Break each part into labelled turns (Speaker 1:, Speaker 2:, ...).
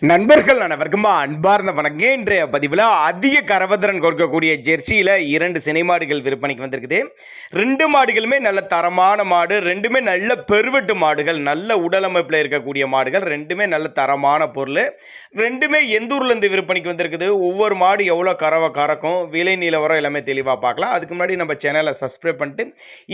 Speaker 1: நண்பர்கள் அனைவருக்கும் அன்பார்ந்த வணக்கம். இன்றைய பதிவில் அதிக கரவத்திறன் கொடுக்கக்கூடிய ஜெர்சியில் 2 சினை மாடுகள் விற்பனைக்கு வந்திருக்குது. 2 மாடுகளுமே நல்ல தரமான மாடு, ரெண்டுமே நல்ல பெருவெட்டு மாடுகள், நல்ல உடலமைப்பில் இருக்கக்கூடிய மாடுகள், ரெண்டுமே நல்ல தரமான பொருள். ரெண்டுமே எந்த ஊர்லேருந்து விற்பனைக்கு வந்திருக்குது, ஒவ்வொரு மாடு எவ்வளோ கறவை கறக்கும், விலை நிலவரம் எல்லாமே தெளிவாக பார்க்கலாம். அதுக்கு முன்னாடி நம்ம சேனலை சப்ஸ்கிரைப் பண்ணிட்டு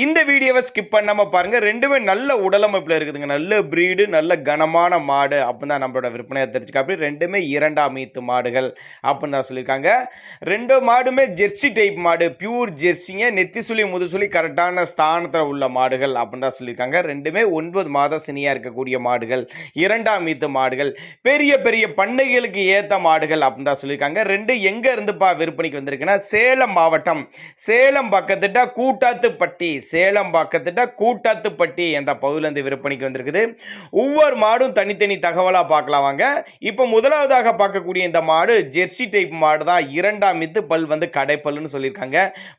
Speaker 1: இந்த வீடியோவை ஸ்கிப் பண்ணாமல் பாருங்கள். ரெண்டுமே நல்ல உடலமைப்பில் இருக்குதுங்க, நல்ல ப்ரீடு, நல்ல கனமான மாடு அப்படின்னு தான் நம்மளோட விற்பனையை தெரிஞ்சுக்க. அப்படி ரெண்டுமே 2ஆம் ஈத்து மாடுகள் அப்படின்னு தான் சொல்லியிருக்காங்க. 2 மாடுமே ஜெர்சி டைப் மாடு, பியூர் ஜெர்சிங்க, நெத்தி சுழி முதுசுழி கரெக்டான ஸ்தானத்தில் உள்ள மாடுகள் அப்படின்னு தான் சொல்லியிருக்காங்க. ரெண்டுமே 9 மாத சினியாக இருக்கக்கூடிய மாடுகள், 2ஆம் ஈத்து மாடுகள், பெரிய பெரிய பண்ணைகளுக்கு ஏற்ற மாடுகள் அப்படின்னு தான் சொல்லியிருக்காங்க. 2 எங்கே இருந்துப்பா விற்பனைக்கு வந்திருக்குன்னா, சேலம் மாவட்டம், சேலம் பக்கத்திட்ட கூட்டாத்துப்பட்டி, சேலம் பக்கத்திட்ட கூட்டாத்துப்பட்டி என்ற பகுதியிலிருந்து விற்பனைக்கு வந்திருக்குது. ஒவ்வொரு மாடும் தனித்தனி தகவலாக பார்க்கலாம் வாங்க. இப்போ முதலாவதாக பார்க்கக்கூடிய இந்த மாடு ஜெர்சி டைப் மாடு தான். 2ஆம் ஈத்து பல் வந்து கடைப்பல்னு சொல்லியிருக்காங்க.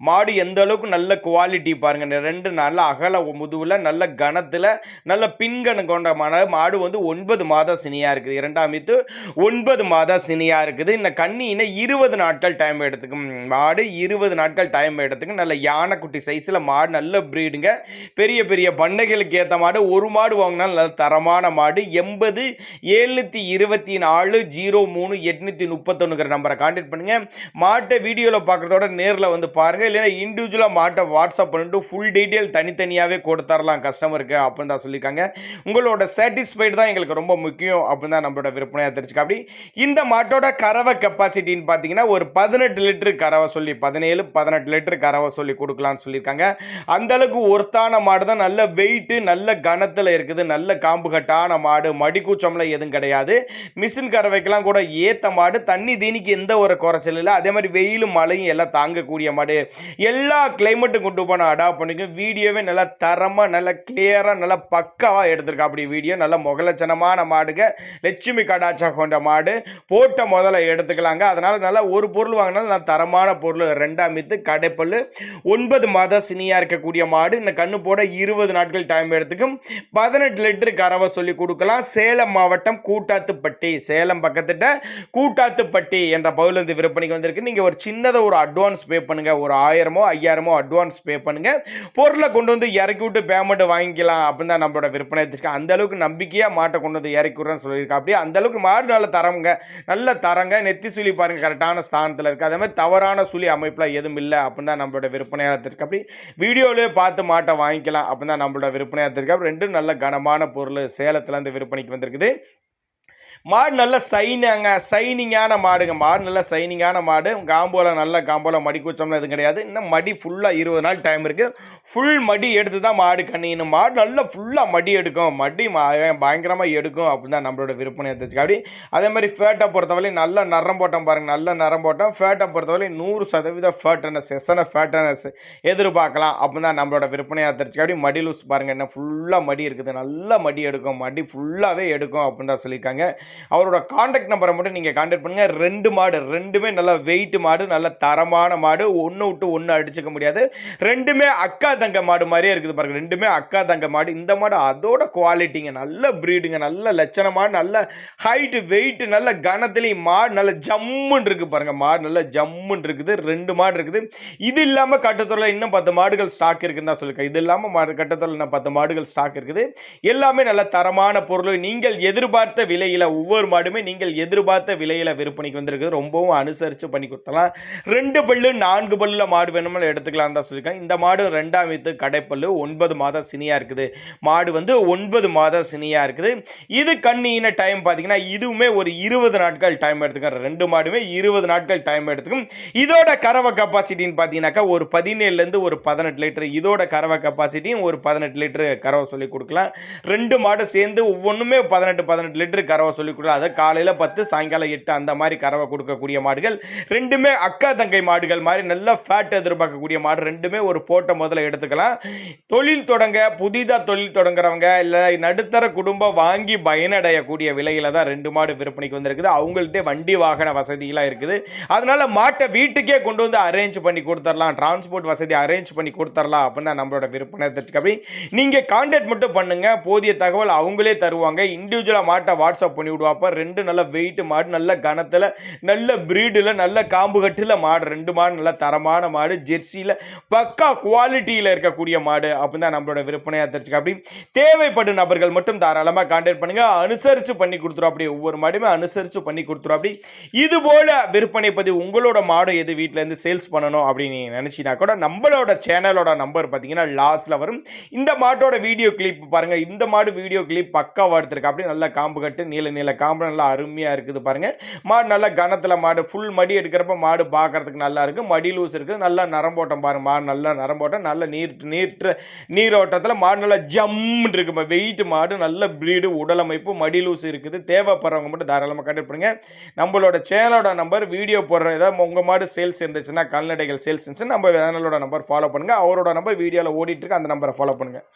Speaker 1: மாடு எந்த அளவுக்கு நல்ல குவாலிட்டி பாருங்க. 2 நல்ல அகல முதுவில், நல்ல கனத்தில், நல்ல பின்கணு கொண்ட மாடு வந்து 9 மாத சினியாக இருக்குது. 2ஆம் ஈத்து 9 மாத சினியாக இருக்குது. இந்த கண்ணினை 20 நாட்கள் டைம் எடுத்துக்கும். மாடு 20 நாட்கள் டைம் எடுத்துக்கும். நல்ல யானைக்குட்டி சைஸில் மாடு, நல்ல ப்ரீடுங்க. பெரிய பெரிய பண்ணைகளுக்கு ஏற்ற மாடு. ஒரு மாடு வாங்கினாலும் நல்ல தரமான மாடு. 80-724-03-831 நம்பரை கான்டாக்ட் பண்ணுங்க. மாட்டை வீடியோவில் பார்க்குறதோட நேரில் வந்து பாருங்க. இல்லைன்னா இண்டிவிஜுவலாக மாட்டை வாட்ஸ்அப் பண்ணிட்டு ஃபுல் டீட்டெயில் தனித்தனியாகவே கொடுத்துடலாம் கஸ்டமருக்கு அப்படின்னு தான் சொல்லியிருக்காங்க. உங்களோட சாட்டிஸ்ஃபைடு தான் எங்களுக்கு ரொம்ப முக்கியம் அப்படின்னு தான் நம்மளோட விற்பனையாக தெரிஞ்சுக்க. அப்படி இந்த மாட்டோட கறவை கெப்பாசிட்டின்னு பார்த்தீங்கன்னா ஒரு 18 லிட்டரு கறவை சொல்லி, 17-18 லிட்டரு கறவை சொல்லி கொடுக்கலான்னு சொல்லியிருக்காங்க. அந்த அளவுக்கு ஒருத்தான மாடு தான். நல்ல வெயிட்டு, நல்ல கனத்தில் இருக்குது, நல்ல காம்பு கட்டான மாடு, மடிக்கூச்சம்ல எதுவும் கிடையாது. மிஷின் கறவைக்கெல்லாம் கூட ஏற்ற மாடு. தண்ணி தீனிக்கு எந்த ஒரு குறைச்சல் இல்லை. அதே மாதிரி வெயிலும் மழையும் எல்லாம் தாங்கக்கூடிய மாடு. எல்லா கிளைமேட்டும் கொண்டு போன அடாப்ட் பண்ணிக்கும். வீடியோவே நல்லா தரமாக, நல்லா கிளியராக, நல்லா பக்காவாக எடுத்திருக்கா. அப்படி வீடியோ நல்ல முகலட்சணமான மாடுங்க, லட்சுமி கடாச்சா கொண்ட மாடு. போட்ட முதல்ல எடுத்துக்கலாங்க. அதனால் நல்லா ஒரு பொருள் வாங்கினாலும் நல்லா தரமான பொருள். 2ஆம் ஈத்து கடைப்பல், 9 மாத சினியாக இருக்கக்கூடிய மாடு. இந்த கண்ணு போட 20 நாட்கள் டைம் எடுத்துக்கும். 18 லிட்டரு கறவை சொல்லி கொடுக்கலாம். சேலம் மாவட்டம் கூட்டாத்துப்பட்டி, சேலம் பக்கத்திட்ட கூட்டாத்துப்பட்டி என்ற பகுதியிலிருந்து விற்பனைக்கு வந்திருக்கு. நீங்கள் ஒரு சின்னதாக ஒரு அட்வான்ஸ் பே பண்ணுங்க. ஒரு 1000-5000 அட்வான்ஸ் பே பண்ணுங்க. பொருளை கொண்டு வந்து இறக்கி விட்டு பேமெண்ட் வாங்கிக்கலாம் அப்படின்னு தான் நம்மளோட விற்பனை எடுத்துருக்கு. அந்த அளவுக்கு நம்பிக்கையாக மாட்டை கொண்டு வந்து இறக்கி விட்றேன்னு சொல்லியிருக்கா. அப்படியே அந்த அளவுக்கு மாடு நல்ல தரங்க, நல்ல தரங்க. நெத்தி சுழி பாருங்க கரெக்டான ஸ்தானத்தில் இருக்குது. அதே மாதிரி தவறான சுழி அமைப்பில் எதுவும் இல்லை அப்படின்னு தான் நம்மளோட விற்பனையாக எடுத்துருக்கு. அப்படி வீடியோவிலே பார்த்து மாட்டை வாங்கிக்கலாம் அப்படின்னு தான் நம்மளோட விற்பனையாக எடுத்துருக்கு. 2 நல்ல கனமான பொருள் சேலத்துலேருந்து விற்பனைக்கு வந்திருக்குது. மாடு நல்ல சைனிங்கான மாடுங்க. மாடு நல்ல சைனிங்கான மாடு. காம்போல நல்ல காம்போல மடி கூச்சம்லாம் எதுவும் கிடையாது. இன்னும் மடி ஃபுல்லாக 20 நாள் டைம் இருக்குது. ஃபுல் மடி எடுத்து தான் மாடு கண்ணின்னு. மாடு நல்லா ஃபுல்லாக மடி எடுக்கும், மடி பயங்கரமாக எடுக்கும் அப்படின்னு தான் நம்மளோட விற்பனை எடுத்துச்சு. அப்படி அதே மாதிரி ஃபேட்டை பொறுத்தவரை நல்ல நரம் போட்டோம் பாருங்கள், நல்ல நரம் போட்டோம். ஃபேட்டை பொறுத்தவரை 100% ஃபேட்டனஸ், எத்தனை ஃபேட்டனஸ் எதிர்பார்க்கலாம் அப்படின்னு தான் நம்மளோட விற்பனையாக தெரிஞ்சு. அப்படி மடி லூஸ் பாருங்கள், என்ன ஃபுல்லாக மடி இருக்குது, நல்ல மடி எடுக்கும், மடி ஃபுல்லாகவே எடுக்கும் அப்படின்னு தான் சொல்லியிருக்காங்க. அவரோட கான்டாக்ட் நம்பரை மட்டும் நீங்கள் கான்டாக்ட் பண்ணுங்கள். 2 மாடு, ரெண்டுமே நல்ல வெயிட் மாடு, நல்ல தரமான மாடு. ஒன்று விட்டு ஒன்று அடிச்சுக்க முடியாது. ரெண்டுமே அக்கா தங்க மாடு மாதிரியே இருக்குது பாருங்க. ரெண்டுமே அக்கா தங்க மாடு. இந்த மாடு அதோட குவாலிட்டிங்க, நல்ல ப்ரீடுங்க, நல்ல லட்சணமான, நல்ல ஹைட்டு, வெயிட், நல்ல கனத்துலேயும் மாடு நல்ல ஜம்முன்னு இருக்குது பாருங்க. மாடு நல்ல ஜம்முன்னு இருக்குது. 2 மாடு இருக்குது. இது இல்லாமல் கட்டத்தொழில் இன்னும் 10 மாடுகள் ஸ்டாக் இருக்குன்னு தான் சொல்லியிருக்கேன். இது இல்லாமல் கட்டத்தொழில் இன்னும் 10 மாடுகள் ஸ்டாக் இருக்குது. எல்லாமே நல்ல தரமான பொருள். நீங்கள் எதிர்பார்த்த விலையில், ஒவ்வொரு மாடுமே நீங்கள் எதிர்பார்த்த விலையில் விற்பனைக்கு வந்திருக்கு. ரொம்பவும் அனுசரித்து பண்ணி கொடுத்தலாம். 2 பல்லு 4 பல்லுல மாடு வேணும்னு எடுத்துக்கலாம் தான் சொல்லியிருக்காங்க. இந்த மாடு 2ஆம் ஈத்து கடைப்பல்லு, 9 மாத சினியாக இருக்குது. மாடு வந்து 9 மாத சினியாக இருக்குது. இது கண்ணின டைம் பார்த்தீங்கன்னா இதுவுமே ஒரு 20 நாட்கள் டைம் எடுத்துக்க. 2 மாடுமே 20 நாட்கள் டைம் எடுத்துக்கும். இதோட கறவை கெப்பாசிட்டின்னு பார்த்தீங்கன்னாக்கா ஒரு 17லேருந்து ஒரு 18 லிட்டரு. இதோட கறவை கெப்பாசிட்டியும் ஒரு 18 லிட்டரு கறவை சொல்லி கொடுக்கலாம். 2 மாடு சேர்ந்து ஒவ்வொன்றுமே 18 லிட்டரு கறவை சொல்லி கொடுக்கலாம். அதை காலையில் 10 சாயங்காலம் 8 அந்த மாதிரி கறவை கொடுக்கக்கூடிய மாடுகள். ரெண்டுமே அக்கா தங்கை மாடுகள் மாதிரி நல்ல ஃபேட் எதிர்பார்க்கக்கூடிய மாடு. ரெண்டுமே ஒரு போட்ட முதல்ல எடுத்துக்கலாம். தொழில் தொடங்க, புதிதாக தொழில் தொடங்குறவங்க, இல்லை நடுத்தர குடும்பம் வாங்கி பயனடையக்கூடிய விலையில தான் 2 மாடு விற்பனைக்கு வந்திருக்குது. அவங்கள்ட்ட வண்டி வாகன வசதிகளாக இருக்குது. அதனால மாட்டை வீட்டுக்கே கொண்டு வந்து அரேஞ்ச் பண்ணி கொடுத்துடலாம், டிரான்ஸ்போர்ட் வசதி அரேஞ்ச் பண்ணி கொடுத்துடலாம் அப்படின்னு தான் நம்மளோட விற்பனை தெரிஞ்சுக்க. நீங்கள் கான்டாக்ட் மட்டும் பண்ணுங்க, போதிய தகவல் அவங்களே தருவாங்க. இண்டிவிஜுவலாக மாட்டை வாட்ஸ்அப் பண்ணி விடுவாப்பா. 2 நல்ல வெயிட் மாடு, நல்ல கனத்தில், நல்ல பிரீடில், நல்ல காம்பு கட்டில் மாடு. 2 மாடு நல்ல தரமான மாடு, ஜெர்சியில் பக்கா குவாலிட்டியில் இருக்கக்கூடிய மாடு அப்படின்னு தான் நம்மளோட விற்பனையாக தெரிஞ்சுக்க. அப்படி தேவைப்படும் நபர்கள் மட்டும் தாராளமாக கான்டாக்ட் பண்ணுங்க. அனுசரித்து பண்ணி கொடுத்துரும். அப்படி ஒவ்வொரு மாடுமே அனுசரித்து பண்ணி கொடுத்துரும். அப்படி இது போல விற்பனை பதிவு உங்களோட மாடு எது வீட்டிலேருந்து சேல்ஸ் பண்ணணும் அப்படின்னு நீங்கள் நினச்சினா கூட நம்மளோட சேனலோட நம்பர் பார்த்தீங்கன்னா லாஸ்ட்டில் வரும். இந்த மாட்டோட வீடியோ கிளிப் பாருங்கள். இந்த மாடு வீடியோ கிளிப் பக்காவாக எடுத்திருக்கு. அப்படி நல்லா காம்பு கட்டு, நீல நீல காம்பு நல்லா அருமையாக இருக்குது பாருங்கள். மாடு நல்லா கனத்தில் மாடு, ஃபுல் மடி எடுக்கிறப்ப மாடு பார்க்கறதுக்கு நல்லா இருக்குது. மடி லூஸ் இருக்குது, நல்லா நரம்போட்டம் பாருங்கள். மாடு நல்லா நரம்போட்டம், நல்ல நீரோட்டத்தில் மாடு நல்லா ஜம்முன்னு இருக்குது. வெயிட் மாடு, நல்ல பிரீடு, உடலமைப்பு, மடி லூஸ் இருக்குது. தேவைப்படுறவங்க மட்டும் தாராளமாக கான்டாக்ட் பண்ணுங்க. நம்மளோட சேனலோட நம்பர் வீடியோ போடுற ஏதாவது உங்கள் மாடு சேல்ஸ் இருந்துச்சுன்னா, கால்நடைகள் சேல்ஸ் இருந்துச்சுன்னா நம்ம சேனலோட நம்பர் ஃபாலோ பண்ணுங்கள். அவரோட நம்பர் வீடியோவில் ஓடிட்டு இருக்கு, அந்த நம்பரை ஃபாலோ பண்ணுங்கள்.